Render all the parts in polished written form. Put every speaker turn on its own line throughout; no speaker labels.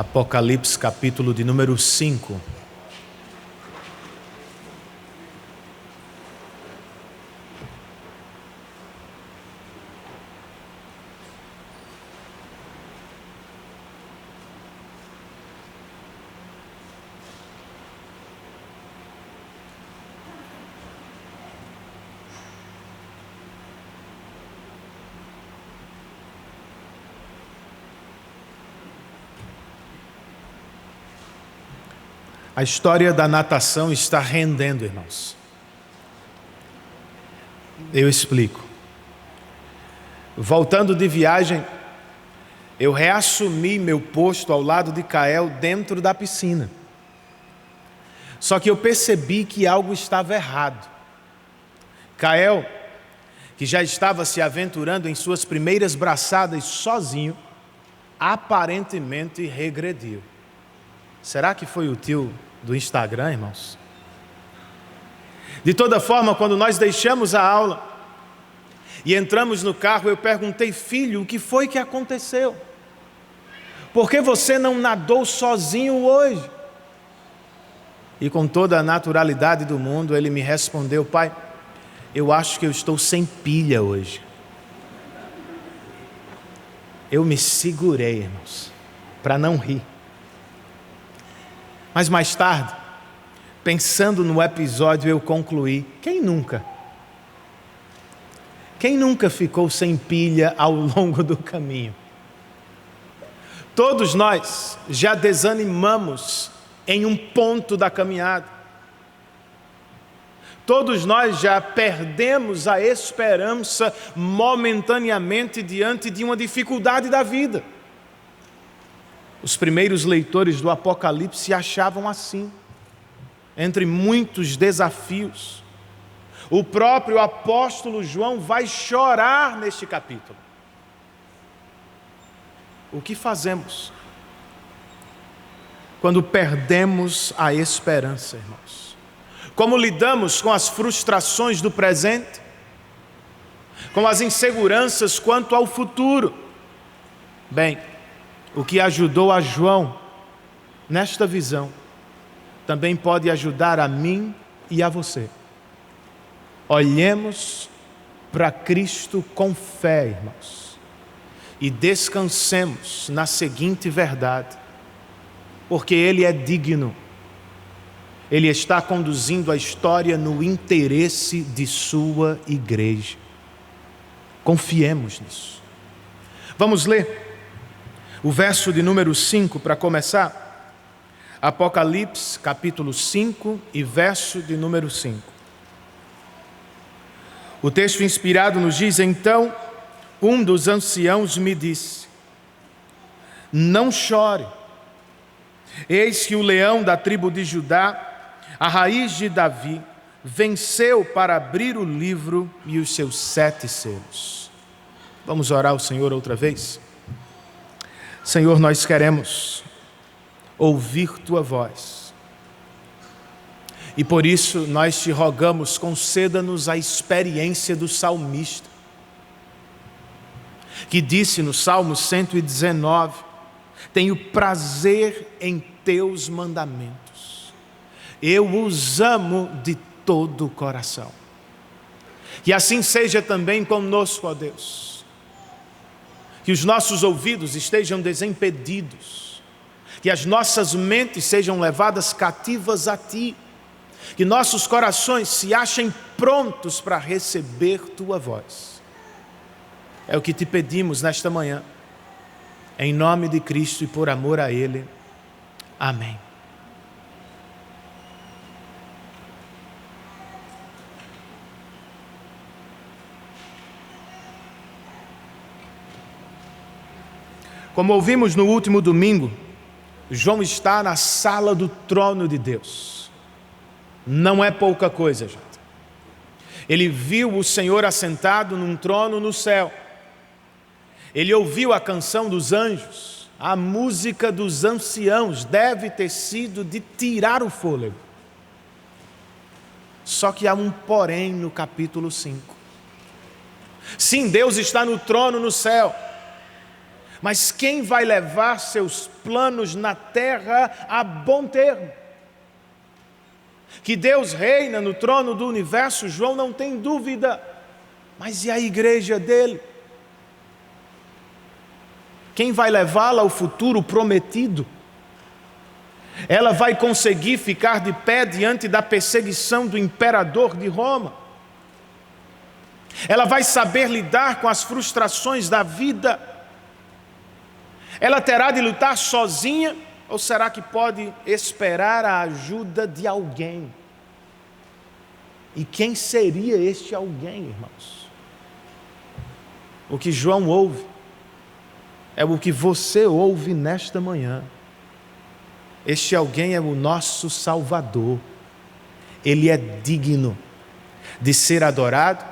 Apocalipse, capítulo de número 5. A história da natação está rendendo, irmãos. Eu explico. Voltando de viagem, eu reassumi meu posto ao lado de Kael dentro da piscina. Só que eu percebi que algo estava errado. Kael, que já estava se aventurando em suas primeiras braçadas sozinho, aparentemente regrediu. Será que foi o tio do Instagram, irmãos? De toda forma, quando nós deixamos a aula e entramos no carro, eu perguntei: filho, o que foi que aconteceu? Por que você não nadou sozinho hoje? E com toda a naturalidade do mundo, ele me respondeu: pai, eu acho que eu estou sem pilha hoje. Eu me segurei, irmãos, para não rir. Mas mais tarde, pensando no episódio, eu concluí: quem nunca? Quem nunca ficou sem pilha ao longo do caminho? Todos nós já desanimamos em um ponto da caminhada. Todos nós já perdemos a esperança momentaneamente diante de uma dificuldade da vida. Os primeiros leitores do Apocalipse se achavam assim, entre muitos desafios. O próprio apóstolo João vai chorar neste capítulo. O que fazemos quando perdemos a esperança, irmãos? Como lidamos com as frustrações do presente? Com as inseguranças quanto ao futuro? Bem, o que ajudou a João nesta visão também pode ajudar a mim e a você. Olhemos para Cristo com fé, irmãos, e descansemos na seguinte verdade: porque Ele é digno, Ele está conduzindo a história no interesse de sua igreja. Confiemos nisso. Vamos ler o verso de número 5 para começar. Apocalipse, capítulo 5 e verso de número 5. O texto inspirado nos diz: então um dos anciãos me disse: não chore, eis que o leão da tribo de Judá, a raiz de Davi, venceu para abrir o livro e os seus 7 selos. Vamos orar ao Senhor outra vez? Senhor, nós queremos ouvir Tua voz. E por isso nós te rogamos, conceda-nos a experiência do salmista, que disse no Salmo 119, tenho prazer em Teus mandamentos, eu os amo de todo o coração. Que assim seja também conosco, ó Deus. Que os nossos ouvidos estejam desimpedidos, que as nossas mentes sejam levadas cativas a Ti, que nossos corações se achem prontos para receber Tua voz. É o que Te pedimos nesta manhã, em nome de Cristo e por amor a Ele. Amém. Como ouvimos no último domingo, João está na sala do trono de Deus. Não é pouca coisa, gente. Ele viu o Senhor assentado num trono no céu. Ele ouviu a canção dos anjos. A música dos anciãos deve ter sido de tirar o fôlego. Só que há um porém no capítulo 5. Sim, Deus está no trono no céu. mas quem vai levar seus planos na terra a bom termo. Que Deus reina no trono do universo, João não tem dúvida, mas e a igreja dele? Quem vai levá-la ao futuro prometido? Ela vai conseguir ficar de pé diante da perseguição do imperador de Roma? Ela vai saber lidar com as frustrações da vida? Ela terá de lutar sozinha? Ou será que pode esperar a ajuda de alguém? E quem seria este alguém, irmãos? O que João ouve é o que você ouve nesta manhã. Este alguém é o nosso Salvador. Ele é digno de ser adorado,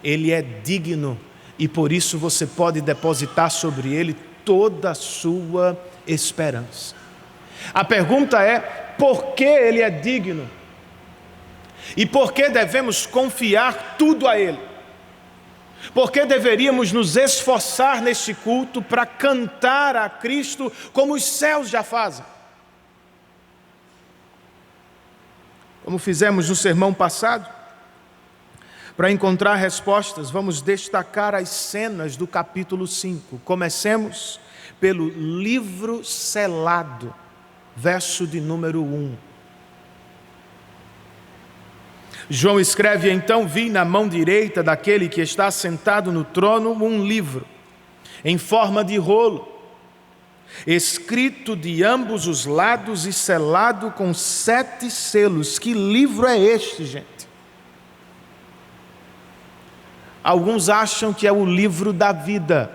ele é digno e por isso você pode depositar sobre ele toda a sua esperança. A pergunta é: por que ele é digno? E por que devemos confiar tudo a ele? Por que deveríamos nos esforçar neste culto para cantar a Cristo como os céus já fazem? Como fizemos no sermão passado, para encontrar respostas, vamos destacar as cenas do capítulo 5. Comecemos pelo livro selado, verso de número 1. João escreve: então vi na mão direita daquele que está sentado no trono um livro, em forma de rolo, escrito de ambos os lados e selado com 7 selos. Que livro é este, gente? Alguns acham que é o livro da vida,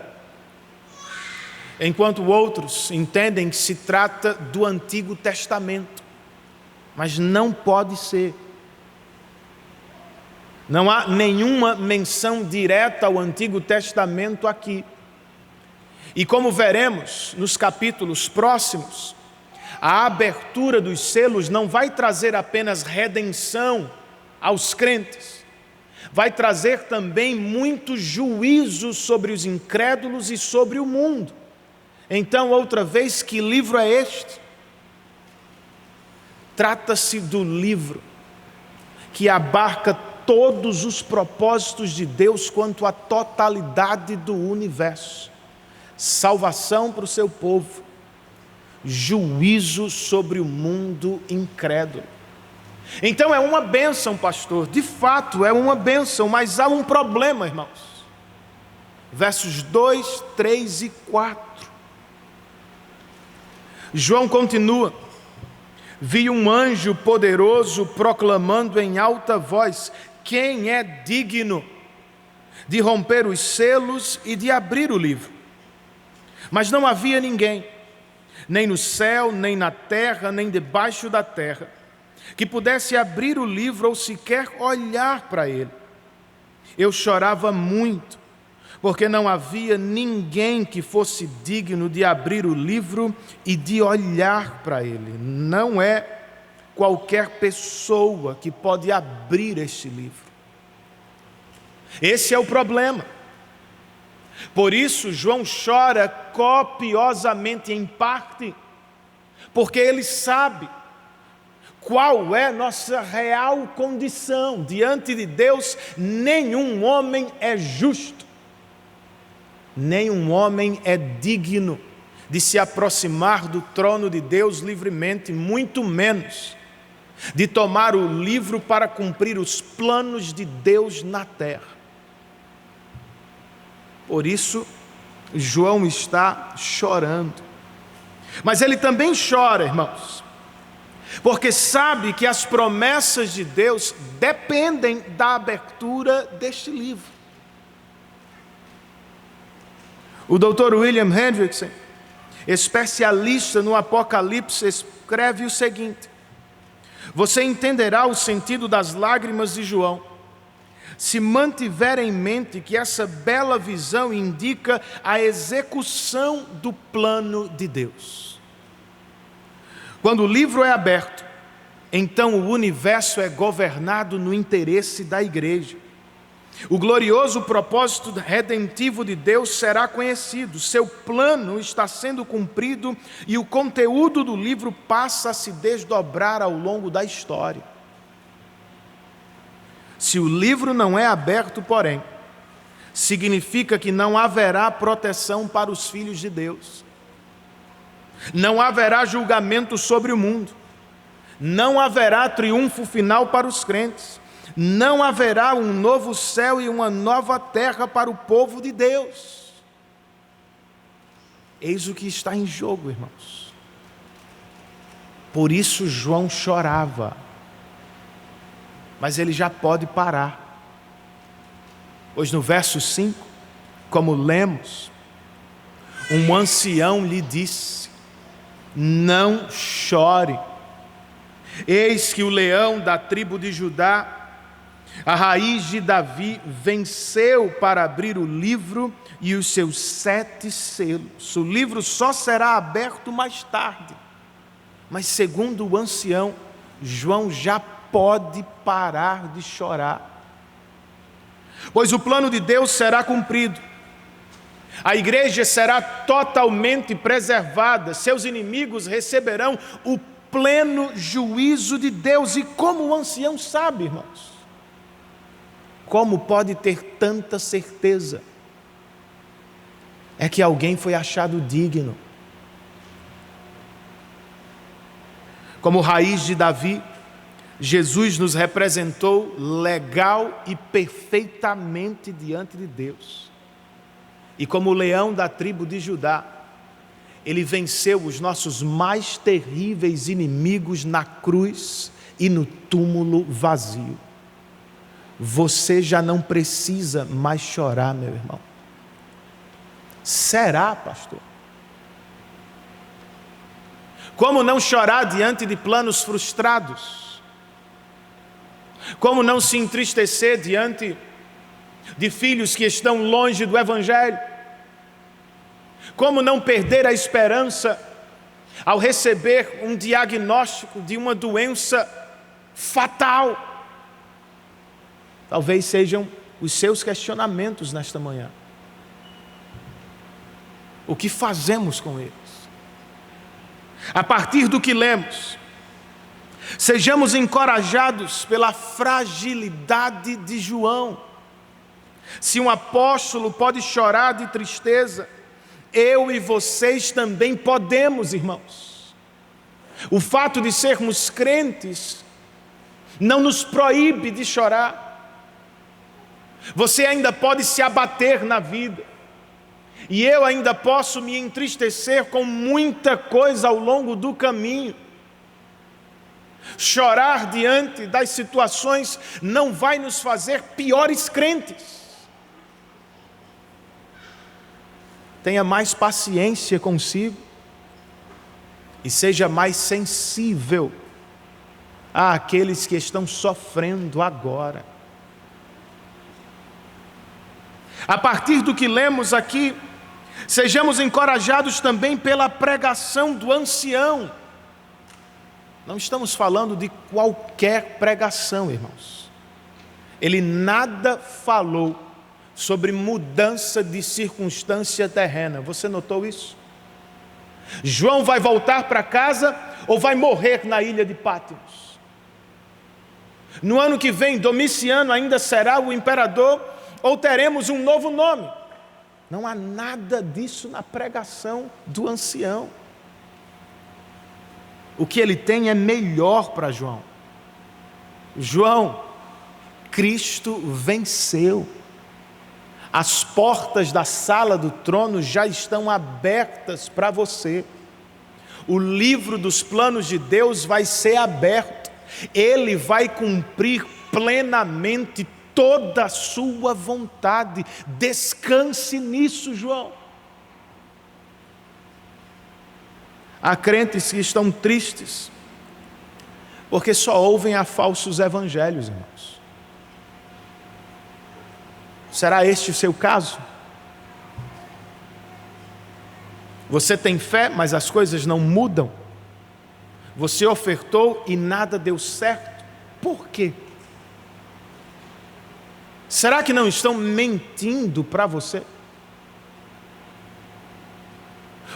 enquanto outros entendem que se trata do Antigo Testamento. Mas não pode ser. Não há nenhuma menção direta ao Antigo Testamento aqui. E como veremos nos capítulos próximos, a abertura dos selos não vai trazer apenas redenção aos crentes, vai trazer também muito juízo sobre os incrédulos e sobre o mundo. Então, outra vez, que livro é este? Trata-se do livro que abarca todos os propósitos de Deus quanto à totalidade do universo. Salvação para o seu povo, juízo sobre o mundo incrédulo. Então é uma bênção, pastor, de fato é uma bênção, mas há um problema, irmãos. Versos 2, 3 e 4. João continua: vi um anjo poderoso proclamando em alta voz: quem é digno de romper os selos e de abrir o livro? Mas não havia ninguém, nem no céu, nem na terra, nem debaixo da terra, que pudesse abrir o livro ou sequer olhar para ele. Eu chorava muito, porque não havia ninguém que fosse digno de abrir o livro e de olhar para ele. Não é qualquer pessoa que pode abrir este livro. Esse é o problema. Por isso João chora copiosamente, em parte, porque ele sabe qual é nossa real condição diante de Deus. Nenhum homem é justo, nenhum homem é digno de se aproximar do trono de Deus livremente, muito menos de tomar o livro para cumprir os planos de Deus na terra. Por isso, João está chorando. Mas ele também chora, irmãos, porque sabe que as promessas de Deus dependem da abertura deste livro. O Dr. William Hendrickson, especialista no Apocalipse, escreve o seguinte: você entenderá o sentido das lágrimas de João se mantiver em mente que essa bela visão indica a execução do plano de Deus. Quando o livro é aberto, então o universo é governado no interesse da igreja. O glorioso propósito redentivo de Deus será conhecido, seu plano está sendo cumprido e o conteúdo do livro passa a se desdobrar ao longo da história. Se o livro não é aberto, porém, significa que não haverá proteção para os filhos de Deus. Não haverá julgamento sobre o mundo. Não haverá triunfo final para os crentes. Não haverá um novo céu e uma nova terra para o povo de Deus. Eis o que está em jogo, irmãos. Por isso João chorava. Mas ele já pode parar. Pois no verso 5, como lemos, um ancião lhe disse: não chore. Eis que o leão da tribo de Judá, a raiz de Davi, venceu para abrir o livro e os seus 7 selos. O livro só será aberto mais tarde. Mas segundo o ancião, João já pode parar de chorar. Pois o plano de Deus será cumprido. A igreja será totalmente preservada. Seus inimigos receberão o pleno juízo de Deus. E como o ancião sabe, irmãos? Como pode ter tanta certeza? É que alguém foi achado digno. Como raiz de Davi, Jesus nos representou legal e perfeitamente diante de Deus. E como leão da tribo de Judá, ele venceu os nossos mais terríveis inimigos na cruz e no túmulo vazio. Você já não precisa mais chorar, meu irmão. Será, pastor? Como não chorar diante de planos frustrados? Como não se entristecer diante de filhos que estão longe do Evangelho? Como não perder a esperança ao receber um diagnóstico de uma doença fatal? Talvez sejam os seus questionamentos nesta manhã. O que fazemos com eles? A partir do que lemos, sejamos encorajados pela fragilidade de João. Se um apóstolo pode chorar de tristeza, eu e vocês também podemos, irmãos. O fato de sermos crentes não nos proíbe de chorar. Você ainda pode se abater na vida. E eu ainda posso me entristecer com muita coisa ao longo do caminho. Chorar diante das situações não vai nos fazer piores crentes. Tenha mais paciência consigo e seja mais sensível àqueles que estão sofrendo agora. A partir do que lemos aqui, sejamos encorajados também pela pregação do ancião. Não estamos falando de qualquer pregação, irmãos. Ele nada falou sobre mudança de circunstância terrena. Você notou isso? João vai voltar para casa ou vai morrer na ilha de Patmos? No ano que vem, Domiciano ainda será o imperador ou teremos um novo nome? Não há nada disso na pregação do ancião. O que ele tem é melhor para João. João, Cristo venceu. As portas da sala do trono já estão abertas para você. O livro dos planos de Deus vai ser aberto. Ele vai cumprir plenamente toda a sua vontade. Descanse nisso, João. Há crentes que estão tristes porque só ouvem a falsos evangelhos, irmãos. Será este o seu caso? Você tem fé, mas as coisas não mudam? Você ofertou e nada deu certo? Por quê? Será que não estão mentindo para você?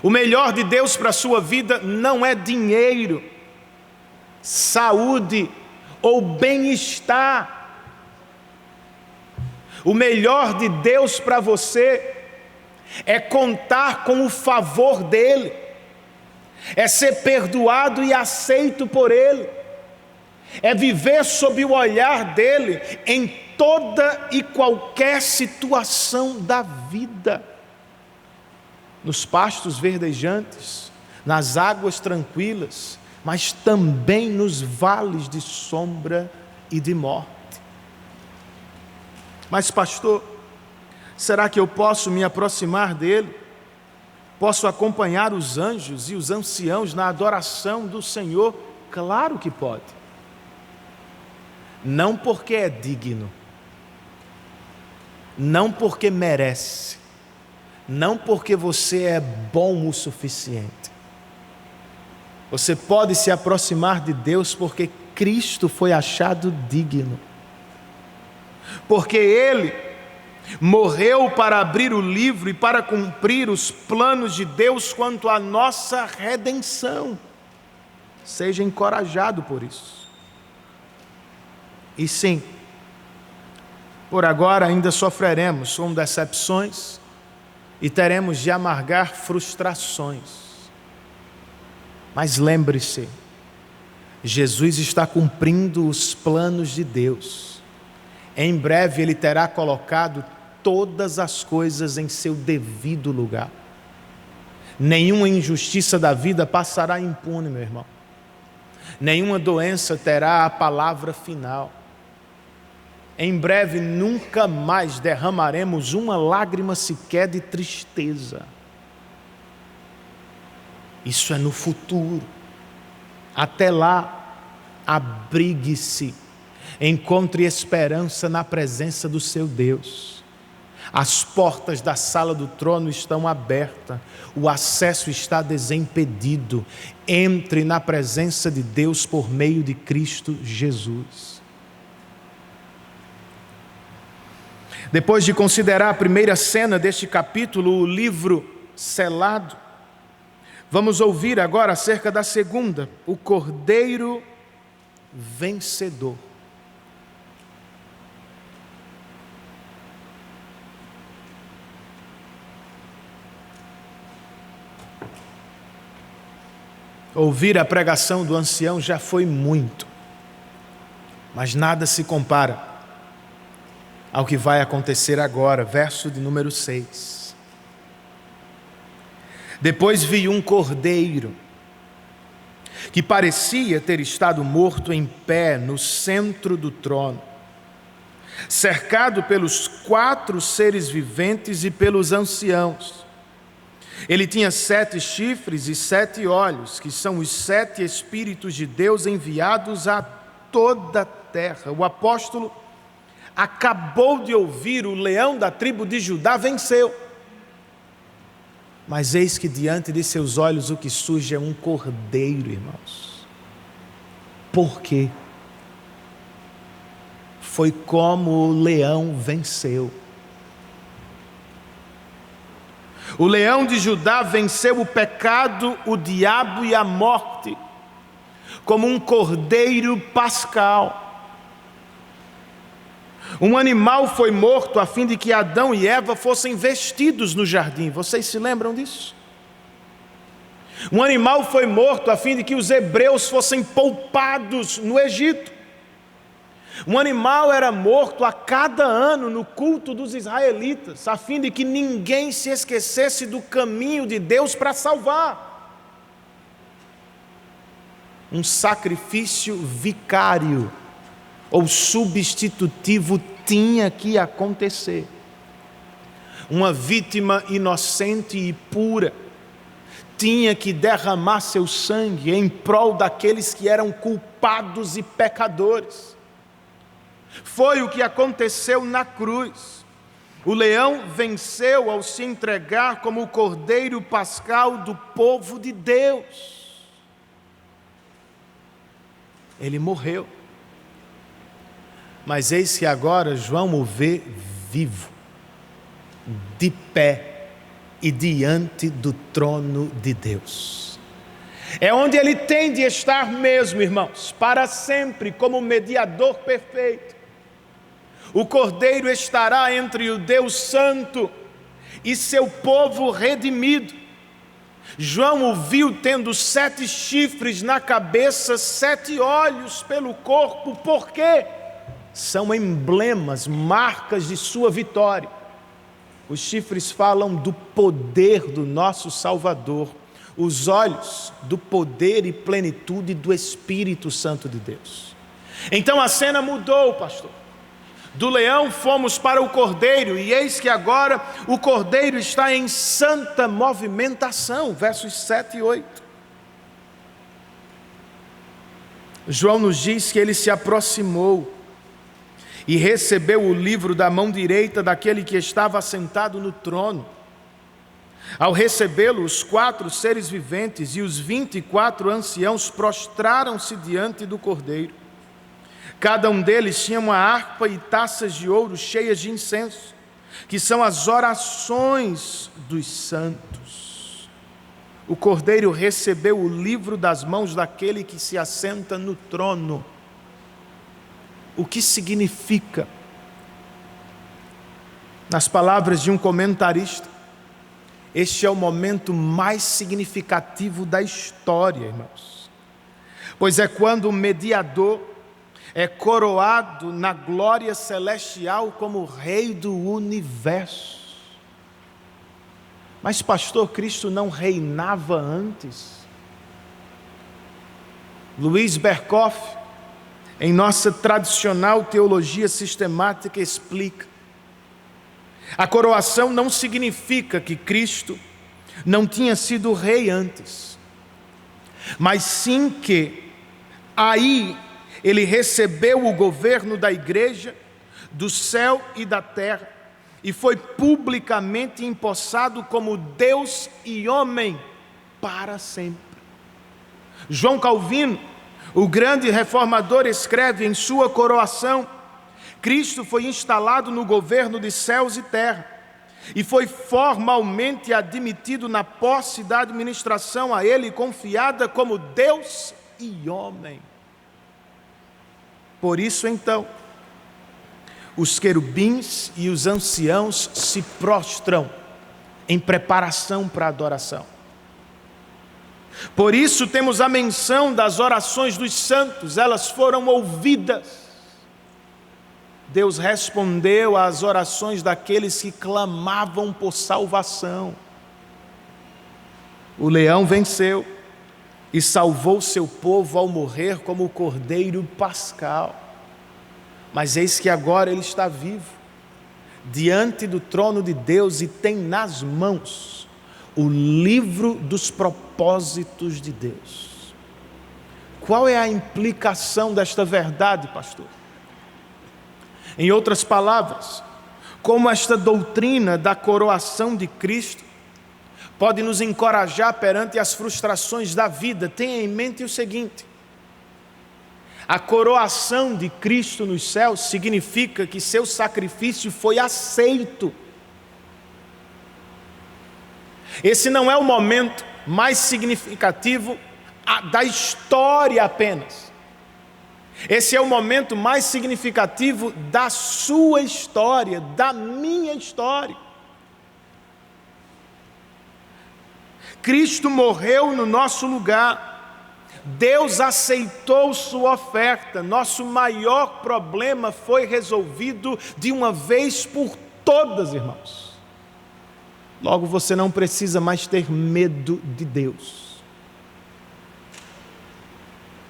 O melhor de Deus para a sua vida não é dinheiro, saúde ou bem-estar. O melhor de Deus para você é contar com o favor dEle, é ser perdoado e aceito por Ele, é viver sob o olhar dEle em toda e qualquer situação da vida. Nos pastos verdejantes, nas águas tranquilas, mas também nos vales de sombra e de morte. Mas pastor, será que eu posso me aproximar dele? Posso acompanhar os anjos e os anciãos na adoração do Senhor? Claro que pode. Não porque é digno, não porque merece, não porque você é bom o suficiente. Você pode se aproximar de Deus porque Cristo foi achado digno. Porque Ele morreu para abrir o livro e para cumprir os planos de Deus quanto à nossa redenção. Seja encorajado por isso. E sim, por agora ainda sofreremos com decepções e teremos de amargar frustrações. Mas lembre-se, Jesus está cumprindo os planos de Deus. Em breve Ele terá colocado todas as coisas em seu devido lugar. Nenhuma injustiça da vida passará impune, meu irmão. Nenhuma doença terá a palavra final. Em breve nunca mais derramaremos uma lágrima sequer de tristeza. Isso é no futuro. Até lá, abrigue-se, encontre esperança na presença do seu Deus. As portas da sala do trono estão abertas, o acesso está desimpedido. Entre na presença de Deus por meio de Cristo Jesus. Depois de considerar a primeira cena deste capítulo, o livro selado, vamos ouvir agora acerca da segunda, o Cordeiro vencedor. Ouvir a pregação do ancião já foi muito, mas nada se compara ao que vai acontecer agora, verso de número 6. Depois vi um cordeiro, que parecia ter estado morto em pé no centro do trono, cercado pelos 4 seres viventes e pelos anciãos. Ele tinha 7 chifres e 7 olhos, que são os 7 Espíritos de Deus enviados a toda a terra. O apóstolo acabou de ouvir: o leão da tribo de Judá venceu. Mas eis que diante de seus olhos o que surge é um cordeiro, irmãos. Por quê? Foi como o leão venceu. O leão de Judá venceu o pecado, o diabo e a morte, como um cordeiro pascal. Um animal foi morto a fim de que Adão e Eva fossem vestidos no jardim. Vocês se lembram disso? Um animal foi morto a fim de que os hebreus fossem poupados no Egito. Um animal era morto a cada ano no culto dos israelitas, a fim de que ninguém se esquecesse do caminho de Deus para salvar. Um sacrifício vicário ou substitutivo tinha que acontecer. Uma vítima inocente e pura tinha que derramar seu sangue em prol daqueles que eram culpados e pecadores. Foi o que aconteceu na cruz. O leão venceu ao se entregar como o cordeiro pascal do povo de Deus. Ele morreu. Mas eis que agora João o vê vivo, de pé e diante do trono de Deus. É onde ele tem de estar mesmo, irmãos, para sempre, como mediador perfeito. O Cordeiro estará entre o Deus Santo e seu povo redimido. João o viu tendo 7 chifres na cabeça, 7 olhos pelo corpo. Por quê? São emblemas, marcas de sua vitória. Os chifres falam do poder do nosso Salvador. Os olhos do poder e plenitude do Espírito Santo de Deus. Então a cena mudou, pastor. Do leão fomos para o cordeiro, e eis que agora o cordeiro está em santa movimentação, versos 7 e 8. João nos diz que ele se aproximou e recebeu o livro da mão direita daquele que estava assentado no trono. Ao recebê-lo, os 4 seres viventes e os 24 anciãos prostraram-se diante do cordeiro. Cada um deles tinha uma harpa e taças de ouro cheias de incenso, que são as orações dos santos. O cordeiro recebeu o livro das mãos daquele que se assenta no trono. O que significa? Nas palavras de um comentarista, este é o momento mais significativo da história, irmãos. Pois é quando o mediador é coroado na glória celestial como Rei do universo. Mas, pastor, Cristo não reinava antes? Luiz Berkhoff, em nossa tradicional teologia sistemática, explica: a coroação não significa que Cristo não tinha sido rei antes, mas sim que aí ele recebeu o governo da igreja, do céu e da terra, e foi publicamente empossado como Deus e homem para sempre. João Calvino, o grande reformador, escreve em sua coroação: Cristo foi instalado no governo de céus e terra, e foi formalmente admitido na posse da administração a ele confiada como Deus e homem. Por isso, então, os querubins e os anciãos se prostram em preparação para a adoração. Por isso temos a menção das orações dos santos, elas foram ouvidas. Deus respondeu às orações daqueles que clamavam por salvação. O leão venceu e salvou seu povo ao morrer como o cordeiro pascal. Mas eis que agora ele está vivo, diante do trono de Deus, e tem nas mãos o livro dos propósitos de Deus. Qual é a implicação desta verdade, pastor? Em outras palavras, como esta doutrina da coroação de Cristo pode nos encorajar perante as frustrações da vida? Tenha em mente o seguinte: a coroação de Cristo nos céus significa que seu sacrifício foi aceito. Esse não é o momento mais significativo da história apenas. Esse é o momento mais significativo da sua história, da minha história. Cristo morreu no nosso lugar, Deus aceitou sua oferta, nosso maior problema foi resolvido de uma vez por todas, irmãos. Logo, você não precisa mais ter medo de Deus.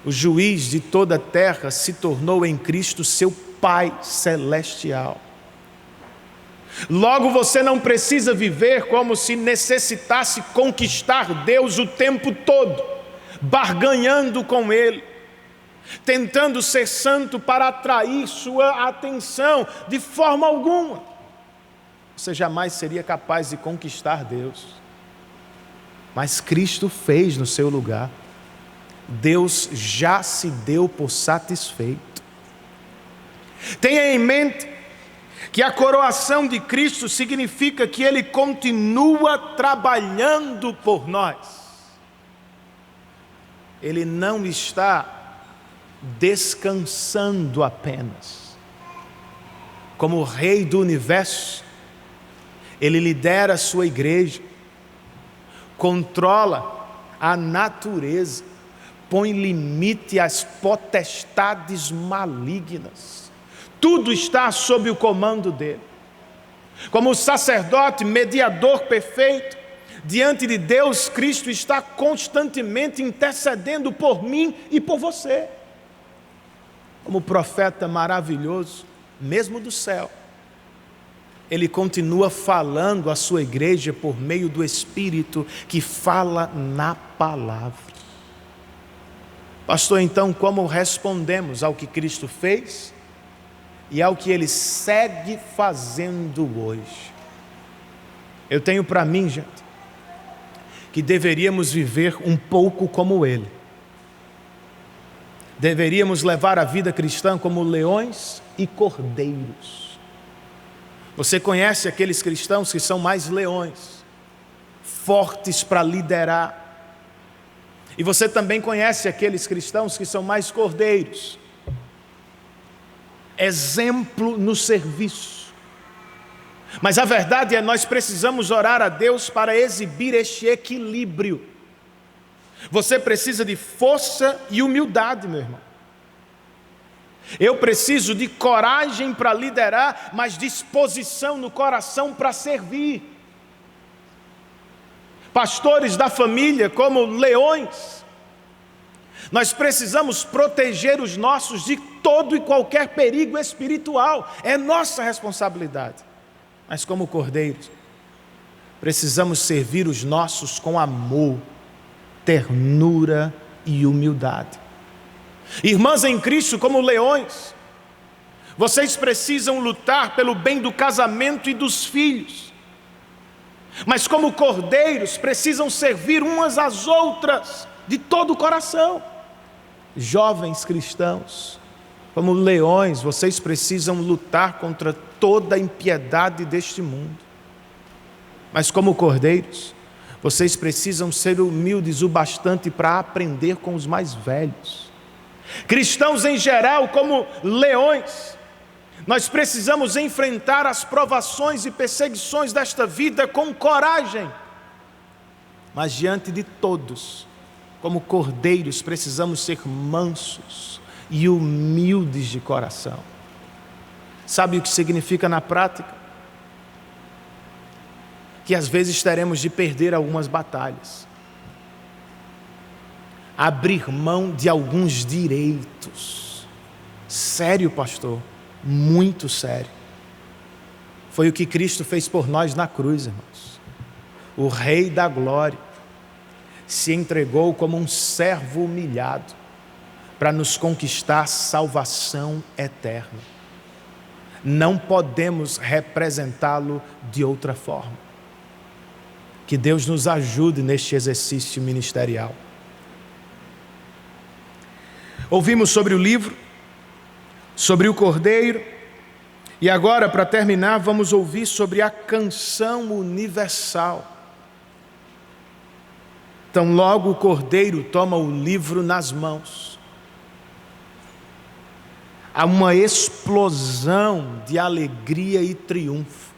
O juiz de toda a terra se tornou em Cristo seu Pai celestial. Logo, você não precisa viver como se necessitasse conquistar Deus o tempo todo, barganhando com Ele, tentando ser santo para atrair sua atenção. De forma alguma você jamais seria capaz de conquistar Deus. Mas Cristo fez no seu lugar. Deus já se deu por satisfeito. Tenha em mente que a coroação de Cristo significa que Ele continua trabalhando por nós. Ele não está descansando apenas. Como Rei do Universo, Ele lidera a sua igreja, controla a natureza, põe limite às potestades malignas. Tudo está sob o comando dele. Como sacerdote, mediador perfeito, diante de Deus, Cristo está constantemente intercedendo por mim e por você. Como profeta maravilhoso, mesmo do céu, ele continua falando à sua igreja por meio do Espírito que fala na palavra. Pastor, então como respondemos ao que Cristo fez e ao que Ele segue fazendo hoje? Eu tenho para mim, gente, que deveríamos viver um pouco como Ele. Deveríamos levar a vida cristã como leões e cordeiros. Você conhece aqueles cristãos que são mais leões, fortes para liderar. E você também conhece aqueles cristãos que são mais cordeiros, exemplo no serviço. Mas a verdade é, nós precisamos orar a Deus para exibir este equilíbrio. Você precisa de força e humildade, meu irmão. Eu preciso de coragem para liderar, mas disposição no coração para servir. Pastores da família, como leões, nós precisamos proteger os nossos de todo e qualquer perigo espiritual. É nossa responsabilidade. Mas como cordeiros, precisamos servir os nossos com amor, ternura e humildade. Irmãs em Cristo, como leões, vocês precisam lutar pelo bem do casamento e dos filhos. Mas como cordeiros, precisam servir umas às outras de todo o coração. Jovens cristãos, como leões, vocês precisam lutar contra toda a impiedade deste mundo. Mas como cordeiros, vocês precisam ser humildes o bastante para aprender com os mais velhos. Cristãos em geral, como leões, nós precisamos enfrentar as provações e perseguições desta vida com coragem. Mas diante de todos, como cordeiros, precisamos ser mansos e humildes de coração. Sabe o que significa na prática? Que às vezes teremos de perder algumas batalhas, abrir mão de alguns direitos. Sério, pastor? Muito sério. Foi o que Cristo fez por nós na cruz, irmãos. O Rei da Glória se entregou como um servo humilhado para nos conquistar salvação eterna. Não podemos representá-lo de outra forma. Que Deus nos ajude neste exercício ministerial. Ouvimos sobre o livro, sobre o Cordeiro, e agora, para terminar, vamos ouvir sobre a canção universal. Então, logo o Cordeiro toma o livro nas mãos. Há uma explosão de alegria e triunfo,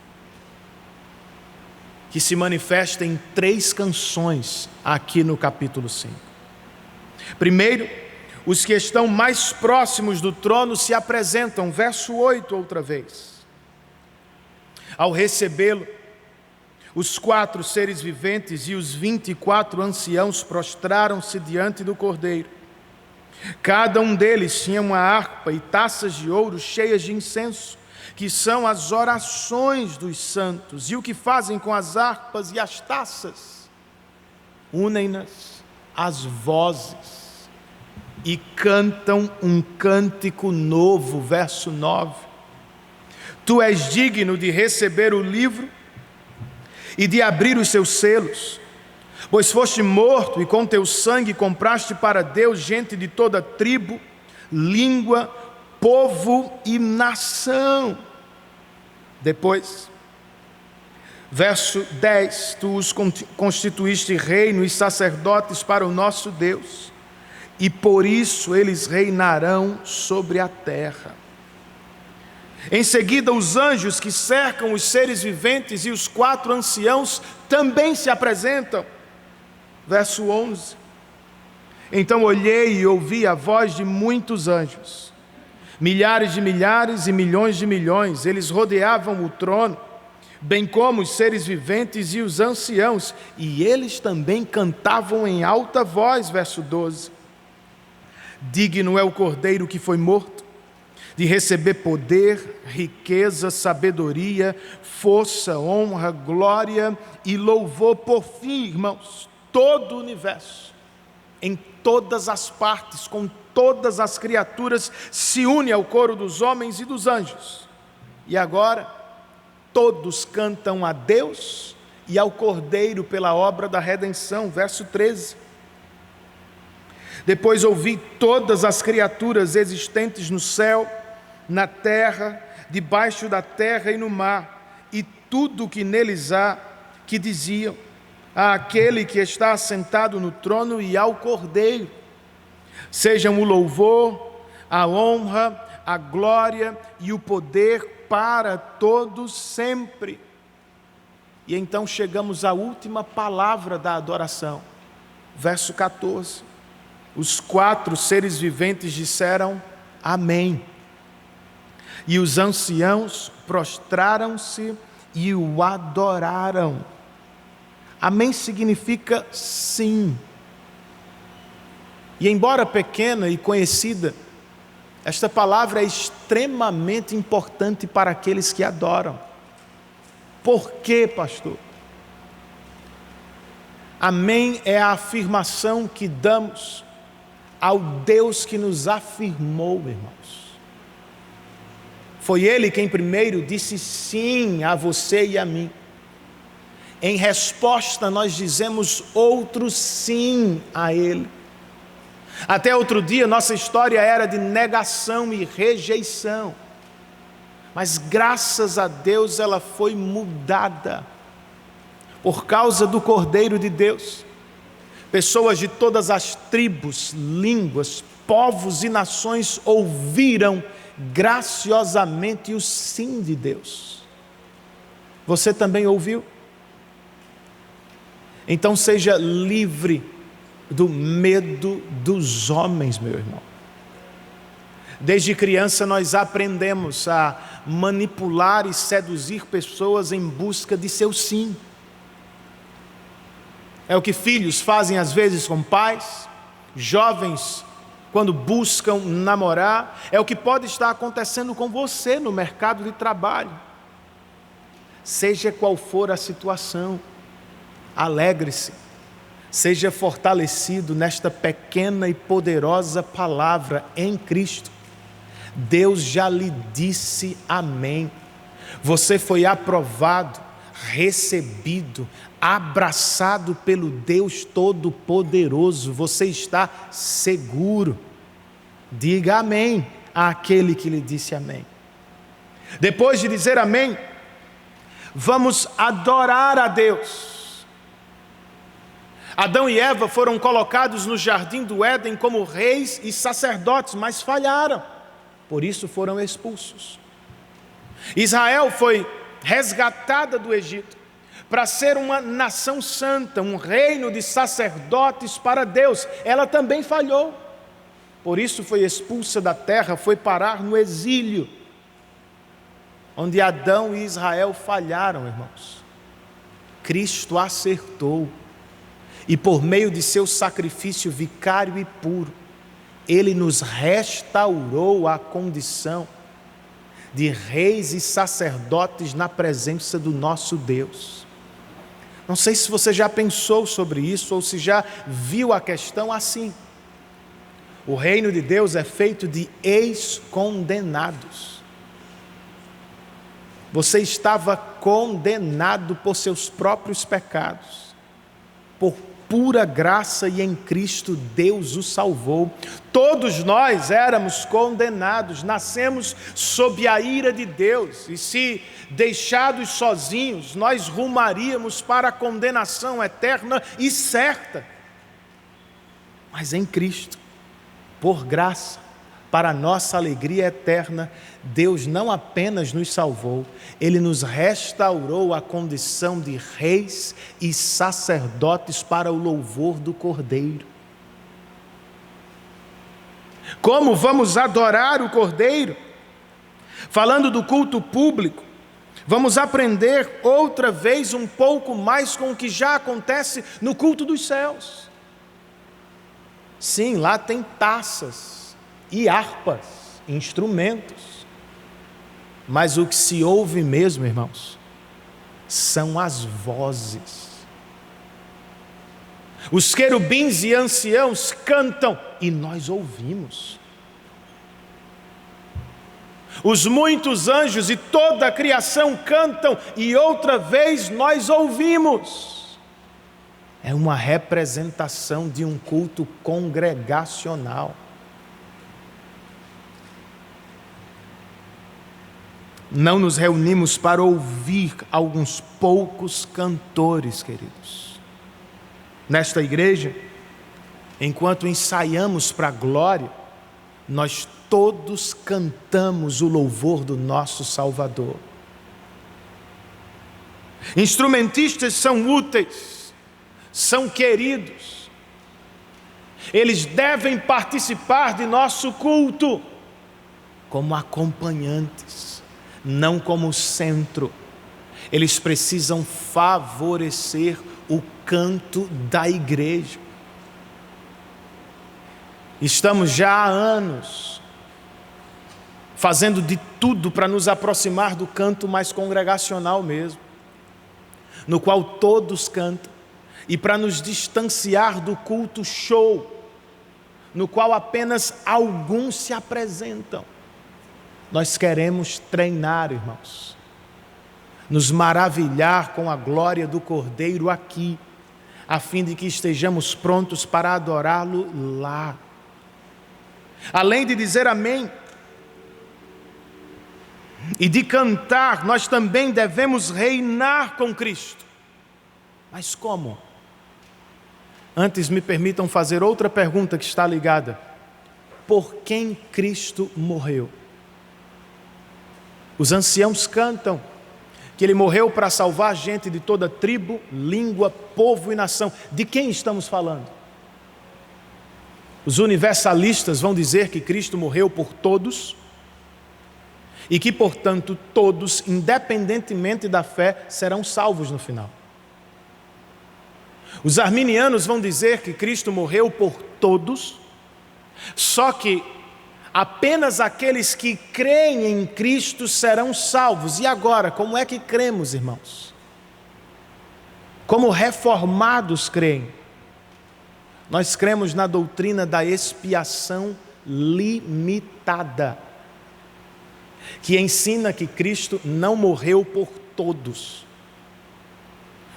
que se manifesta em 3 canções aqui no capítulo 5. Primeiro, os que estão mais próximos do trono se apresentam, verso 8 outra vez. Ao recebê-lo, os 4 seres viventes e os 24 anciãos prostraram-se diante do Cordeiro. Cada um deles tinha uma harpa e taças de ouro cheias de incenso, que são as orações dos santos. E o que fazem com as harpas e as taças? Unem-nas às vozes e cantam um cântico novo, verso 9. Tu és digno de receber o livro e de abrir os seus selos, pois foste morto e com teu sangue compraste para Deus gente de toda tribo, língua, povo e nação. Depois, verso 10, tu os constituíste reino e sacerdotes para o nosso Deus, e por isso eles reinarão sobre a terra. Em seguida, os anjos que cercam os seres viventes e os 4 anciãos também se apresentam. Verso 11, então olhei e ouvi a voz de muitos anjos, milhares de milhares e milhões de milhões, eles rodeavam o trono, bem como os seres viventes e os anciãos, e eles também cantavam em alta voz. Verso 12, digno é o Cordeiro que foi morto, de receber poder, riqueza, sabedoria, força, honra, glória e louvor. Por fim, irmãos, todo o universo, em todas as partes, com todas as criaturas, se une ao coro dos homens e dos anjos. E agora, todos cantam a Deus e ao Cordeiro pela obra da redenção. Verso 13. Depois ouvi todas as criaturas existentes no céu, na terra, debaixo da terra e no mar, e tudo o que neles há, que diziam: àquele que está assentado no trono e ao Cordeiro sejam o louvor, a honra, a glória e o poder para todos sempre. E então chegamos à última palavra da adoração, verso 14. Os 4 seres viventes disseram amém, e os anciãos prostraram-se e o adoraram. Amém significa sim. E embora pequena e conhecida, esta palavra é extremamente importante para aqueles que adoram. Por quê, pastor? Amém é a afirmação que damos ao Deus que nos afirmou, irmãos. Foi Ele quem primeiro disse sim a você e a mim. Em resposta, nós dizemos outro sim a Ele. Até outro dia, nossa história era de negação e rejeição. Mas graças a Deus ela foi mudada. Por causa do Cordeiro de Deus. Pessoas de todas as tribos, línguas, povos e nações ouviram graciosamente o sim de Deus. Você também ouviu? Então seja livre do medo dos homens, meu irmão. Desde criança nós aprendemos a manipular e seduzir pessoas em busca de seu sim. É o que filhos fazem às vezes com pais, jovens quando buscam namorar, é o que pode estar acontecendo com você no mercado de trabalho. Seja qual for a situação, alegre-se, seja fortalecido nesta pequena e poderosa palavra em Cristo. Deus já lhe disse amém. Você foi aprovado, recebido, abraçado pelo Deus Todo-Poderoso. Você está seguro. Diga amém àquele que lhe disse amém. Depois de dizer amém, vamos adorar a Deus. Adão e Eva foram colocados no jardim do Éden como reis e sacerdotes, mas falharam, por isso foram expulsos. Israel foi resgatada do Egito para ser uma nação santa, um reino de sacerdotes para Deus. Ela também falhou, por isso foi expulsa da terra, foi parar no exílio, onde Adão e Israel falharam, irmãos. Cristo acertou, e por meio de seu sacrifício vicário e puro, Ele nos restaurou a condição de reis e sacerdotes na presença do nosso Deus. Não sei se você já pensou sobre isso, ou se já viu a questão assim. O reino de Deus é feito de ex-condenados. Você estava condenado por seus próprios pecados, por pura graça e em Cristo Deus o salvou. Todos nós éramos condenados, nascemos sob a ira de Deus, e se deixados sozinhos, nós rumaríamos para a condenação eterna e certa. Mas em Cristo, por graça, para a nossa alegria eterna, Deus não apenas nos salvou, Ele nos restaurou a condição de reis e sacerdotes para o louvor do Cordeiro. Como vamos adorar o Cordeiro? Falando do culto público, vamos aprender outra vez um pouco mais com o que já acontece no culto dos céus. Sim, lá tem taças e harpas, instrumentos. Mas o que se ouve mesmo, irmãos, são as vozes. Os querubins e anciãos cantam e nós ouvimos. Os muitos anjos e toda a criação cantam e outra vez nós ouvimos. É uma representação de um culto congregacional. Não nos reunimos para ouvir alguns poucos cantores, queridos. Nesta igreja, enquanto ensaiamos para a glória, nós todos cantamos o louvor do nosso Salvador. Instrumentistas são úteis, são queridos. Eles devem participar de nosso culto como acompanhantes, não como centro. Eles precisam favorecer o canto da igreja. Estamos já há anos fazendo de tudo para nos aproximar do canto mais congregacional mesmo, no qual todos cantam, e para nos distanciar do culto show, no qual apenas alguns se apresentam. Nós queremos treinar, irmãos, nos maravilhar com a glória do Cordeiro aqui, a fim de que estejamos prontos para adorá-lo lá. Além de dizer amém e de cantar, nós também devemos reinar com Cristo. Mas como? Antes me permitam fazer outra pergunta que está ligada. Por quem Cristo morreu? Os anciãos cantam que Ele morreu para salvar gente de toda tribo, língua, povo e nação. De quem estamos falando? Os universalistas vão dizer que Cristo morreu por todos e que, portanto, todos, independentemente da fé, serão salvos no final. Os arminianos vão dizer que Cristo morreu por todos, só que apenas aqueles que creem em Cristo serão salvos. E agora, como é que cremos, irmãos? Como reformados creem? Nós cremos na doutrina da expiação limitada, que ensina que Cristo não morreu por todos,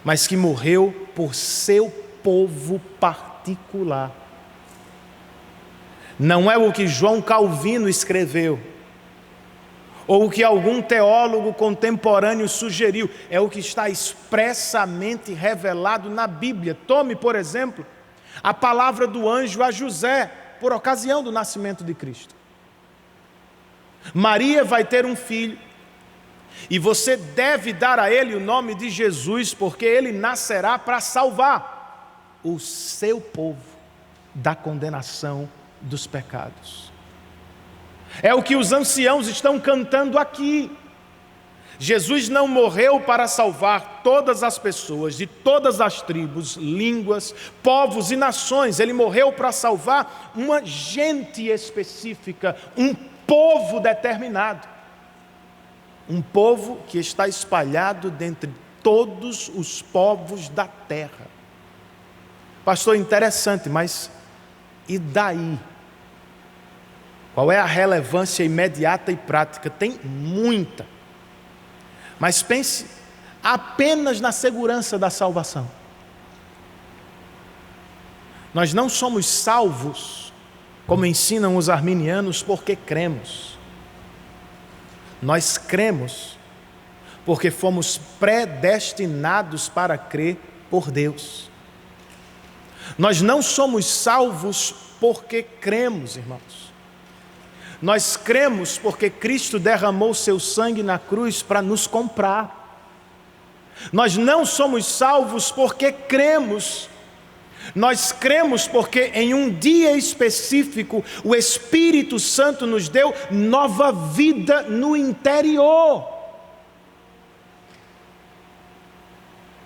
mas que morreu por seu povo particular. Não é o que João Calvino escreveu, ou o que algum teólogo contemporâneo sugeriu, é o que está expressamente revelado na Bíblia. Tome, por exemplo, a palavra do anjo a José, por ocasião do nascimento de Cristo. Maria vai ter um filho, e você deve dar a ele o nome de Jesus, porque ele nascerá para salvar o seu povo da condenação dos pecados. É o que os anciãos estão cantando aqui. Jesus não morreu para salvar todas as pessoas de todas as tribos, línguas, povos e nações. Ele morreu para salvar uma gente específica, um povo determinado. Um povo que está espalhado dentre todos os povos da terra. Pastor, interessante, mas e daí? Qual é a relevância imediata e prática? Tem muita. Mas pense apenas na segurança da salvação. Nós não somos salvos, como ensinam os arminianos, porque cremos. Nós cremos porque fomos predestinados para crer por Deus. Nós não somos salvos porque cremos, irmãos. Nós cremos porque Cristo derramou seu sangue na cruz para nos comprar. Nós não somos salvos porque cremos. Nós cremos porque em um dia específico o Espírito Santo nos deu nova vida no interior.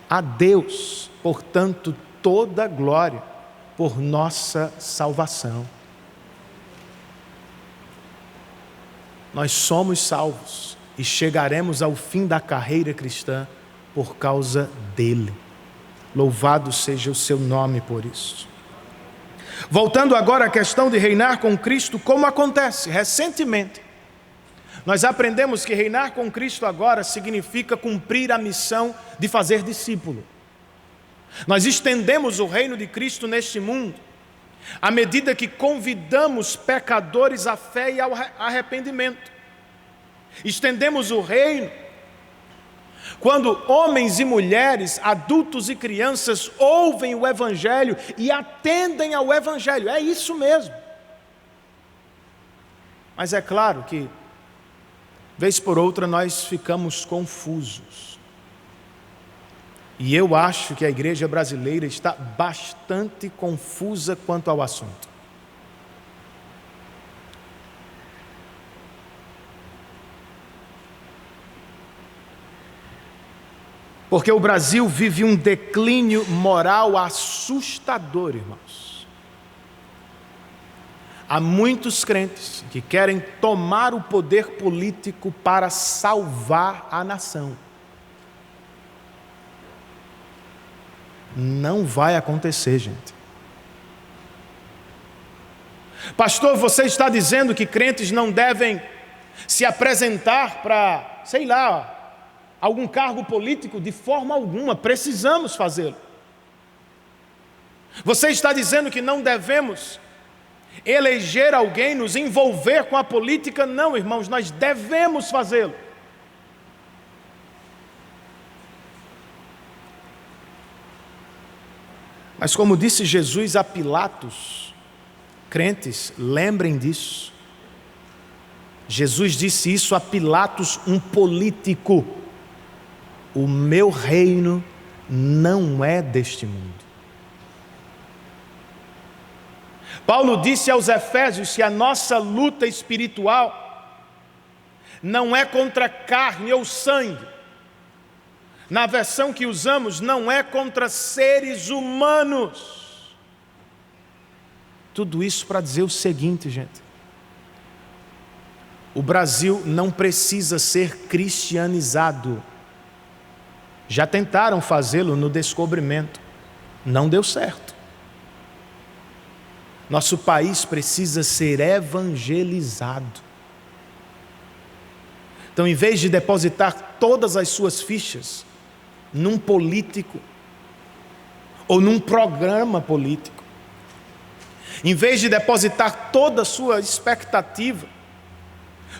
A Deus, portanto, toda a glória por nossa salvação. Nós somos salvos e chegaremos ao fim da carreira cristã por causa dele. Louvado seja o seu nome por isso. Voltando agora à questão de reinar com Cristo, como acontece? Recentemente, nós aprendemos que reinar com Cristo agora significa cumprir a missão de fazer discípulo. Nós estendemos o reino de Cristo neste mundo, à medida que convidamos pecadores à fé e ao arrependimento. Estendemos o reino quando homens e mulheres, adultos e crianças ouvem o Evangelho e atendem ao Evangelho. É isso mesmo. Mas é claro que, vez por outra, nós ficamos confusos. E eu acho que a igreja brasileira está bastante confusa quanto ao assunto. Porque o Brasil vive um declínio moral assustador, irmãos. Há muitos crentes que querem tomar o poder político para salvar a nação. Não vai acontecer, gente. Pastor, você está dizendo que crentes não devem se apresentar para, sei lá, algum cargo político? De forma alguma, precisamos fazê-lo. Você está dizendo que não devemos eleger alguém, nos envolver com a política? Não, irmãos, nós devemos fazê-lo. Mas como disse Jesus a Pilatos, crentes, lembrem disso. Jesus disse isso a Pilatos, um político. O meu reino não é deste mundo. Paulo disse aos Efésios que a nossa luta espiritual não é contra carne ou sangue. Na versão que usamos, não é contra seres humanos. Tudo isso para dizer o seguinte, gente. O Brasil não precisa ser cristianizado. Já tentaram fazê-lo no descobrimento. Não deu certo. Nosso país precisa ser evangelizado. Então, em vez de depositar todas as suas fichas num político ou num programa político, em vez de depositar toda a sua expectativa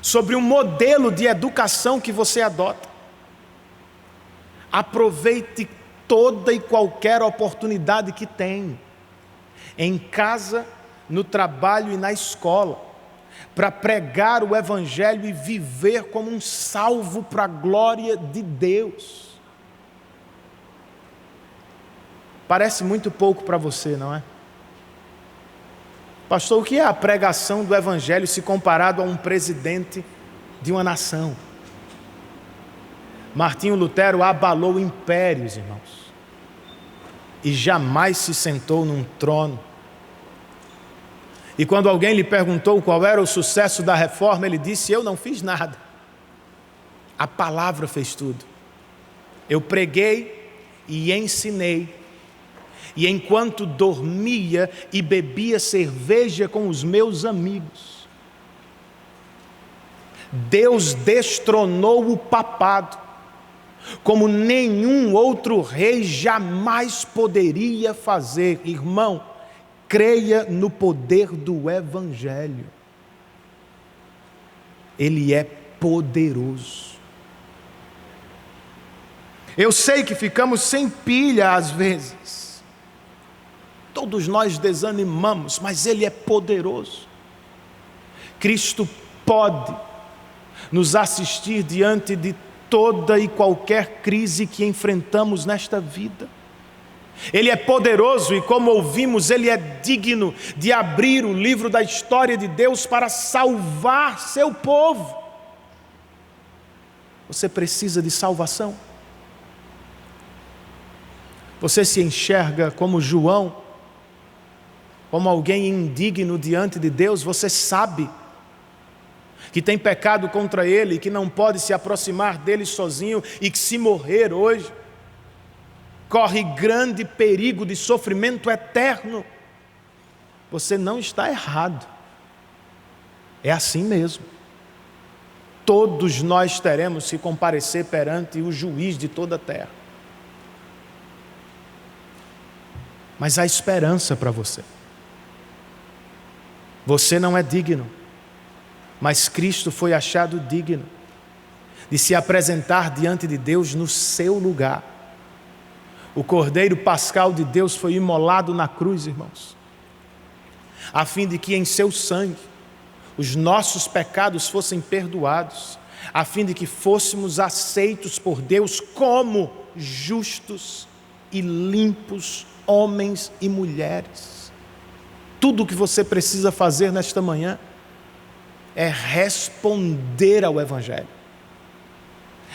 sobre um modelo de educação que você adota, aproveite toda e qualquer oportunidade que tem, em casa, no trabalho e na escola, para pregar o Evangelho e viver como um salvo para a glória de Deus. Parece muito pouco para você, não é? Pastor, o que é a pregação do Evangelho se comparado a um presidente de uma nação? Martinho Lutero abalou impérios, irmãos, e jamais se sentou num trono. E quando alguém lhe perguntou qual era o sucesso da reforma, ele disse: eu não fiz nada. A palavra fez tudo. Eu preguei e ensinei. E enquanto dormia e bebia cerveja com os meus amigos, Deus destronou o papado, como nenhum outro rei jamais poderia fazer. Irmão, creia no poder do Evangelho. Ele é poderoso. Eu sei que ficamos sem pilha às vezes. Todos nós desanimamos, mas Ele é poderoso. Cristo pode nos assistir diante de toda e qualquer crise que enfrentamos nesta vida. Ele é poderoso e, como ouvimos, Ele é digno de abrir o livro da história de Deus para salvar seu povo. Você precisa de salvação? Você se enxerga como João, como alguém indigno diante de Deus? Você sabe que tem pecado contra Ele, que não pode se aproximar dEle sozinho e que, se morrer hoje, corre grande perigo de sofrimento eterno. Você não está errado. É assim mesmo. Todos nós teremos que comparecer perante o juiz de toda a terra. Mas há esperança para você. Você não é digno, mas Cristo foi achado digno de se apresentar diante de Deus no seu lugar. O Cordeiro Pascal de Deus foi imolado na cruz, irmãos, a fim de que em seu sangue os nossos pecados fossem perdoados, a fim de que fôssemos aceitos por Deus como justos e limpos homens e mulheres. Tudo o que você precisa fazer nesta manhã é responder ao Evangelho,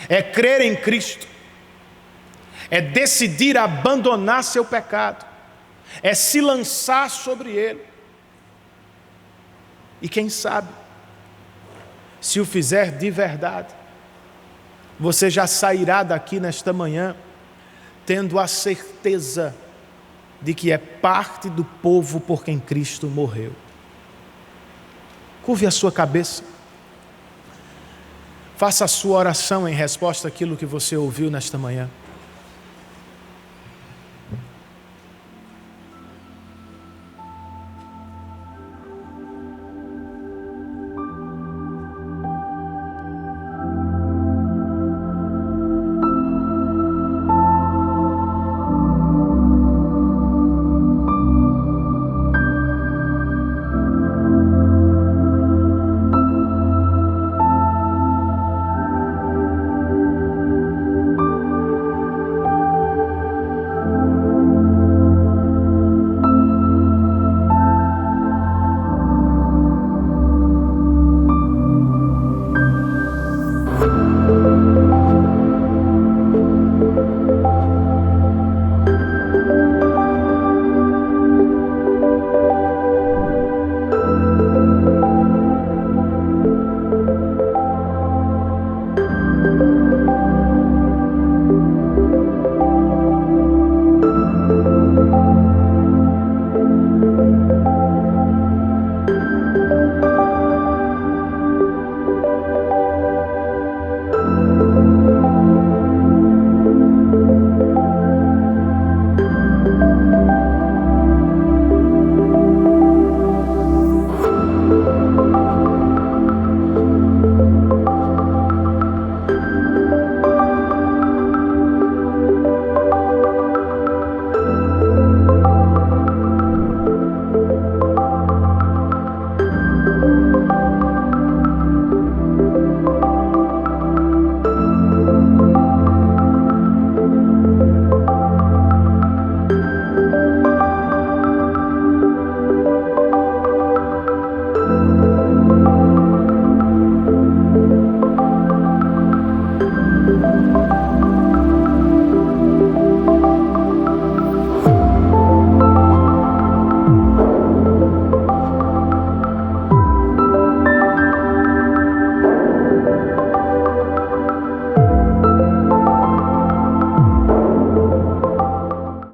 é crer em Cristo, é decidir abandonar seu pecado, é se lançar sobre ele. E quem sabe, se o fizer de verdade, você já sairá daqui nesta manhã tendo a certeza de que é parte do povo por quem Cristo morreu. Curve a sua cabeça. Faça a sua oração em resposta àquilo que você ouviu nesta manhã.